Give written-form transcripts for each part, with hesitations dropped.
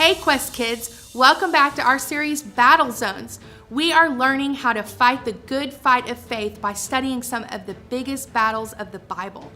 Hey Quest Kids, welcome back to our series Battle Zones. We are learning how to fight the good fight of faith by studying some of the biggest battles of the Bible.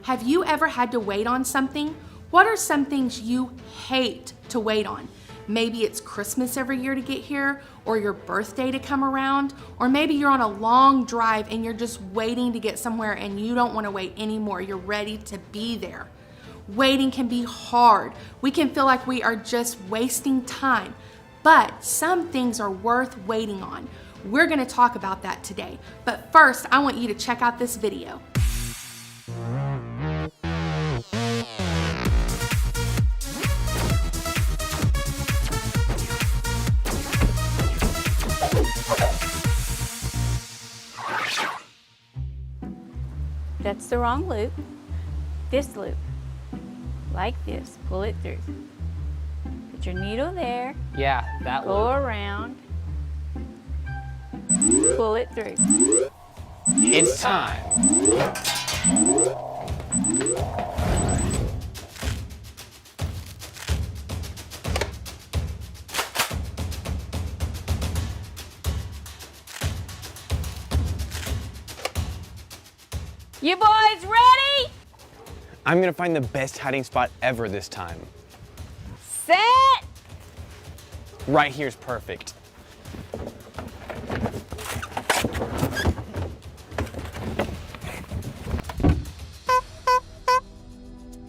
Have you ever had to wait on something? What are some things you hate to wait on? Maybe it's Christmas every year to get here, or your birthday to come around, or maybe you're on a long drive and you're just waiting to get somewhere and you don't want to wait anymore. You're ready to be there. Waiting can be hard. We can feel like we are just wasting time, but some things are worth waiting on. We're going to talk about that today. But first, I want you to check out this video. That's the wrong loop. This loop. Like this. Pull it through. Put your needle there. Yeah, that Go loop. around. Pull it through. It's time. You boys ready? I'm gonna find the best hiding spot ever this time. Set. Right here's perfect.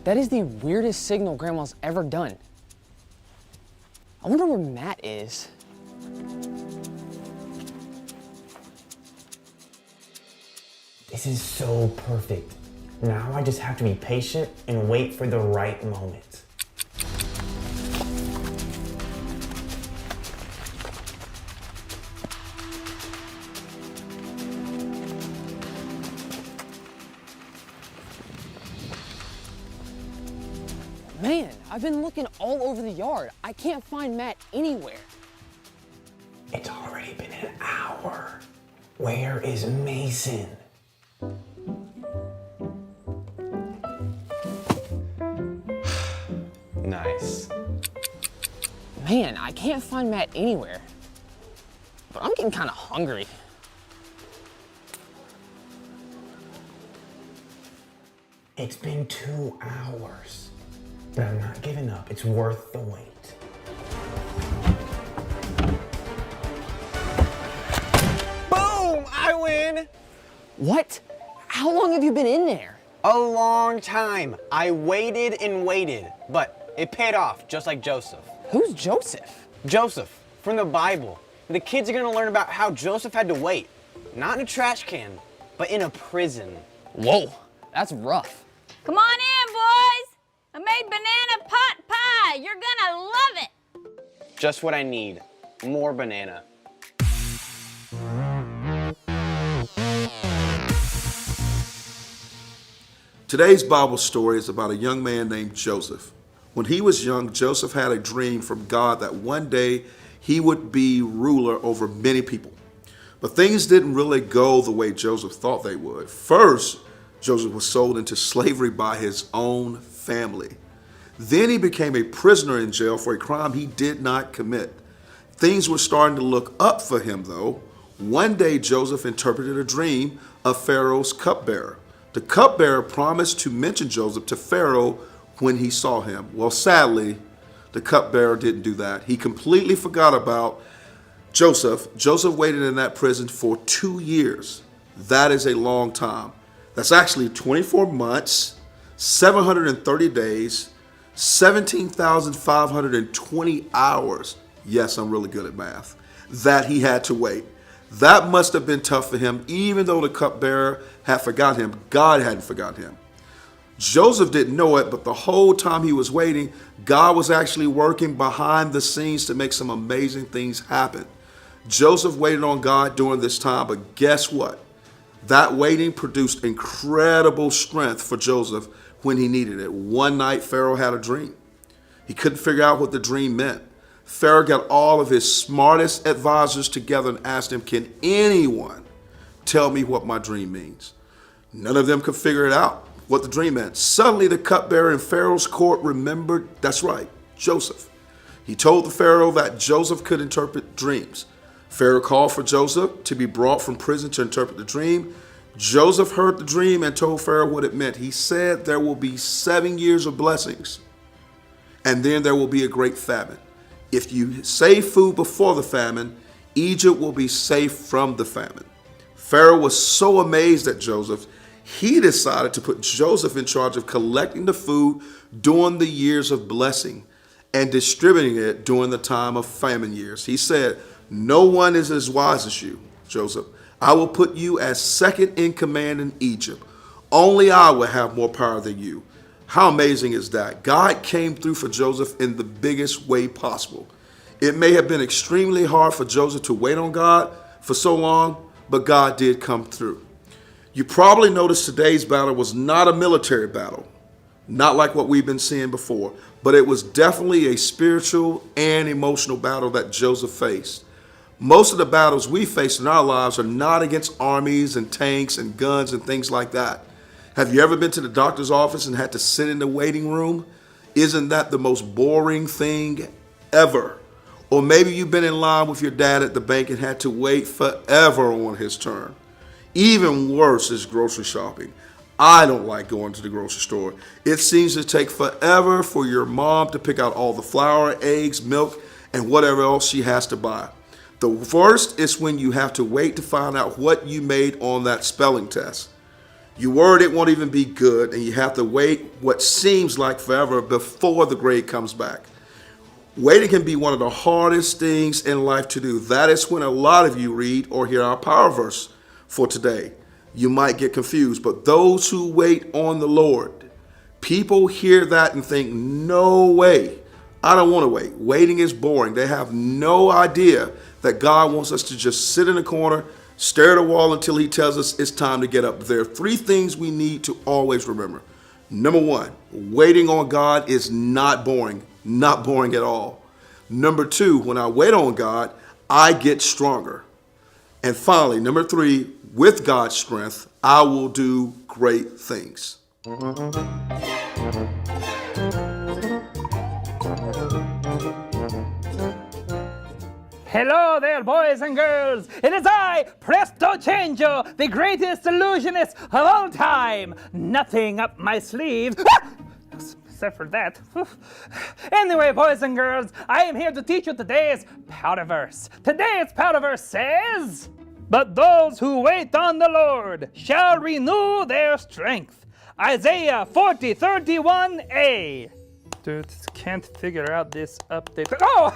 That is the weirdest signal Grandma's ever done. I wonder where Matt is. This is so perfect. Now I just have to be patient and wait for the right moment. Man, I've been looking all over the yard. I can't find Matt anywhere. It's already been an hour. Where is Mason? Nice. Man, I can't find Matt anywhere. But I'm getting kind of hungry. It's been 2 hours. But I'm not giving up. It's worth the wait. Boom! I win! What? How long have you been in there? A long time. I waited and waited, but it paid off, just like Joseph. Who's Joseph? Joseph, from the Bible. The kids are gonna learn about how Joseph had to wait. Not in a trash can, but in a prison. Whoa, that's rough. Come on in, boys. I made banana pot pie. You're gonna love it. Just what I need. More banana. Today's Bible story is about a young man named Joseph. When he was young, Joseph had a dream from God that one day he would be ruler over many people. But things didn't really go the way Joseph thought they would. First, Joseph was sold into slavery by his own family. Then he became a prisoner in jail for a crime he did not commit. Things were starting to look up for him, though. One day, Joseph interpreted a dream of Pharaoh's cupbearer. The cupbearer promised to mention Joseph to Pharaoh when he saw him. Well, sadly, the cupbearer didn't do that. He completely forgot about Joseph. Joseph waited in that prison for 2 years. That is a long time. That's actually 24 months, 730 days, 17,520 hours. Yes, I'm really good at math. That he had to wait. That must have been tough for him, even though the cupbearer had forgotten him. God hadn't forgotten him. Joseph didn't know it, but the whole time he was waiting, God was actually working behind the scenes to make some amazing things happen. Joseph waited on God during this time, but guess what? That waiting produced incredible strength for Joseph when he needed it. One night, Pharaoh had a dream. He couldn't figure out what the dream meant. Pharaoh got all of his smartest advisors together and asked him, can anyone tell me what my dream means? None of them could figure it out, what the dream meant. Suddenly, the cupbearer in Pharaoh's court remembered, that's right, Joseph. He told the Pharaoh that Joseph could interpret dreams. Pharaoh called for Joseph to be brought from prison to interpret the dream. Joseph heard the dream and told Pharaoh what it meant. He said there will be 7 years of blessings, and then there will be a great famine. If you save food before the famine, Egypt will be safe from the famine. Pharaoh was so amazed at Joseph, he decided to put Joseph in charge of collecting the food during the years of blessing and distributing it during the time of famine years. He said, "No one is as wise as you, Joseph. I will put you as second in command in Egypt. Only I will have more power than you." How amazing is that? God came through for Joseph in the biggest way possible. It may have been extremely hard for Joseph to wait on God for so long, but God did come through. You probably noticed today's battle was not a military battle, not like what we've been seeing before, but it was definitely a spiritual and emotional battle that Joseph faced. Most of the battles we face in our lives are not against armies and tanks and guns and things like that. Have you ever been to the doctor's office and had to sit in the waiting room? Isn't that the most boring thing ever? Or maybe you've been in line with your dad at the bank and had to wait forever on his turn. Even worse is grocery shopping. I don't like going to the grocery store. It seems to take forever for your mom to pick out all the flour, eggs, milk, and whatever else she has to buy. The worst is when you have to wait to find out what you made on that spelling test. You worried it won't even be good, and you have to wait what seems like forever before the grade comes back. Waiting can be one of the hardest things in life to do. That is when a lot of you read or hear our power verse for today. You might get confused, but those who wait on the Lord, people hear that and think, no way, I don't want to wait. Waiting is boring. They have no idea that God wants us to just sit in a corner, stare at a wall until he tells us it's time to get up. There are 3 things we need to always remember. Number 1, waiting on God is not boring at all. Number 2, when I wait on God, I get stronger. And finally, number 3, with God's strength, I will do great things. Hello there, boys and girls. It is I, Presto Changio, the greatest illusionist of all time. Nothing up my sleeves. Except for that. Anyway, boys and girls, I am here to teach you today's powder verse. Today's powder verse says, "But those who wait on the Lord shall renew their strength." Isaiah 40:31a. Dude, can't figure out this update. Oh,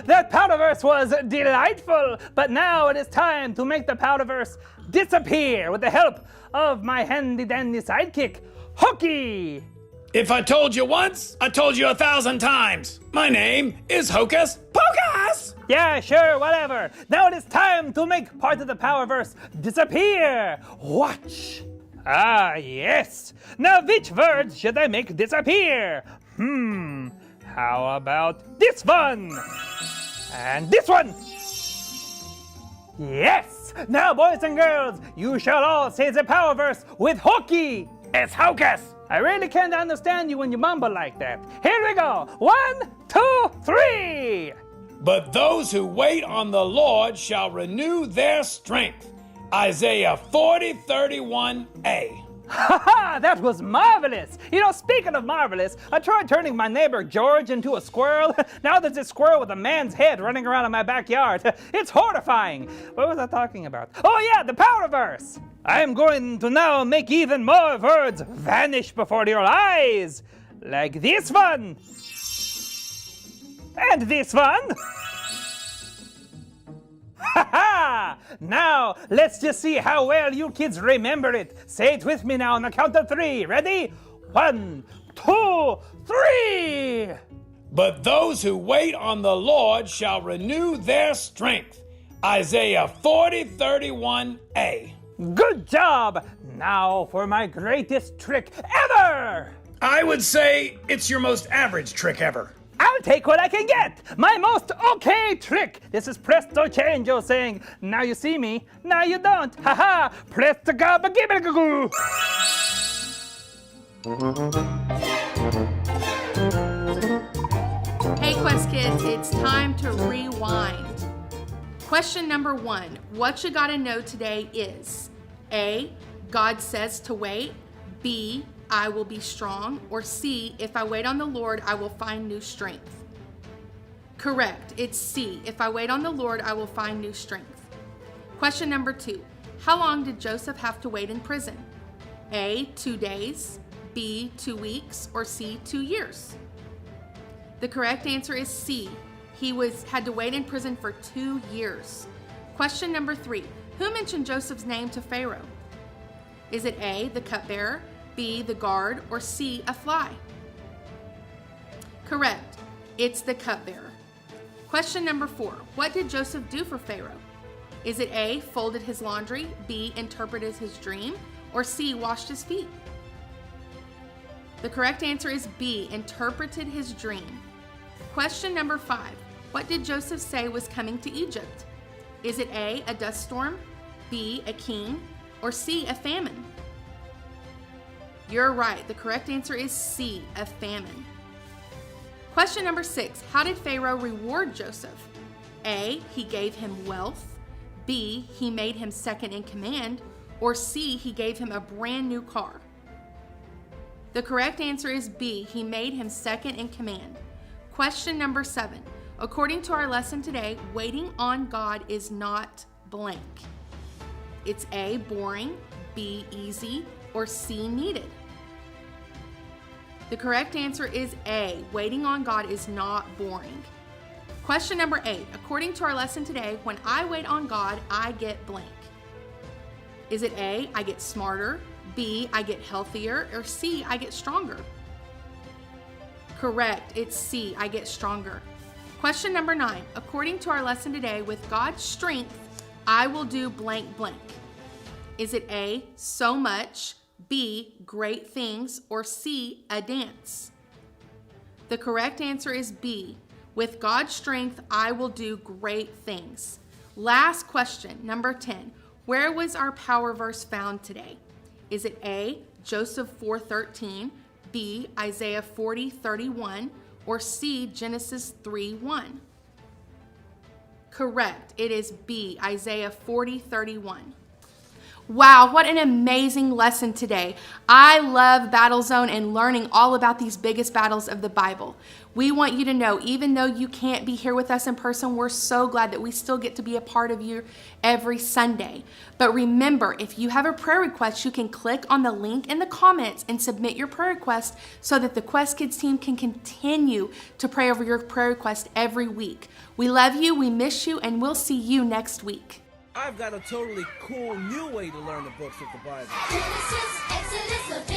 that powder verse was delightful, but now it is time to make the powder verse disappear with the help of my handy-dandy sidekick, Hokey. If I told you once, I told you 1,000 times. My name is Hocus Pocus! Yeah, sure, whatever. Now it is time to make part of the power verse disappear. Watch. Ah, yes. Now which words should I make disappear? How about this one? And this one? Yes! Now, boys and girls, you shall all say the power verse with Hokey. It's Hocus. I really can't understand you when you mumble like that. Here we go. 1, 2, 3. But those who wait on the Lord shall renew their strength. Isaiah 40:31a. Ha! That was marvelous! You know, speaking of marvelous, I tried turning my neighbor George into a squirrel. Now there's a squirrel with a man's head running around in my backyard. It's horrifying. What was I talking about? Oh yeah, the power verse! I am going to now make even more words vanish before your eyes. Like this one. And this one. Ha ha! Now, let's just see how well you kids remember it. Say it with me now on the count of 3. Ready? 1, 2, 3! But those who wait on the Lord shall renew their strength. Isaiah 40:31a. Good job! Now for my greatest trick ever! I would say it's your most average trick ever. I'll take what I can get! My most okay trick! This is Presto Changio saying, now you see me, now you don't. Haha! Presto gabba gibbagoo! Hey Quest Kids, it's time to rewind. Question number 1. What you gotta know today is A, God says to wait, B, I will be strong, or C, if I wait on the Lord, I will find new strength. Correct, it's C, if I wait on the Lord, I will find new strength. Question number 2. How long did Joseph have to wait in prison? A, 2 days, B, 2 weeks, or C, 2 years? The correct answer is C. He had to wait in prison for 2 years. Question number 3. Who mentioned Joseph's name to Pharaoh? Is it A, the cupbearer, B, the guard, or C, a fly? Correct. It's the cupbearer. Question number 4. What did Joseph do for Pharaoh? Is it A, folded his laundry, B, interpreted his dream, or C, washed his feet? The correct answer is B, interpreted his dream. Question number 5. What did Joseph say was coming to Egypt? Is it A, a dust storm, B, a king, or C, a famine? You're right. The correct answer is C, a famine. Question number 6. How did Pharaoh reward Joseph? A, he gave him wealth, B, he made him second in command, or C, he gave him a brand new car? The correct answer is B, he made him second in command. Question number 7. According to our lesson today, waiting on God is not blank. It's A, boring, B, easy, or C, needed. The correct answer is A, waiting on God is not boring. Question number 8. According to our lesson today, when I wait on God, I get blank. Is it A, I get smarter, B, I get healthier, or C, I get stronger? Correct, it's C, I get stronger. Question number 9. According to our lesson today, with God's strength, I will do blank blank. Is it A, so much, B, great things, or C, a dance? The correct answer is B. With God's strength, I will do great things. Last question, number 10. Where was our power verse found today? Is it A, Joseph 4:13, B, Isaiah 40:31, or C, Genesis 3:1? Correct, it is B, Isaiah 40:31. Wow, what an amazing lesson today. I love Battle Zone and learning all about these biggest battles of the Bible. We want you to know, even though you can't be here with us in person, we're so glad that we still get to be a part of you every Sunday. But remember, if you have a prayer request, you can click on the link in the comments and submit your prayer request so that the Quest Kids team can continue to pray over your prayer request every week. We love you, we miss you, and we'll see you next week. I've got a totally cool new way to learn the books of the Bible. Genesis, Exodus, Leviticus.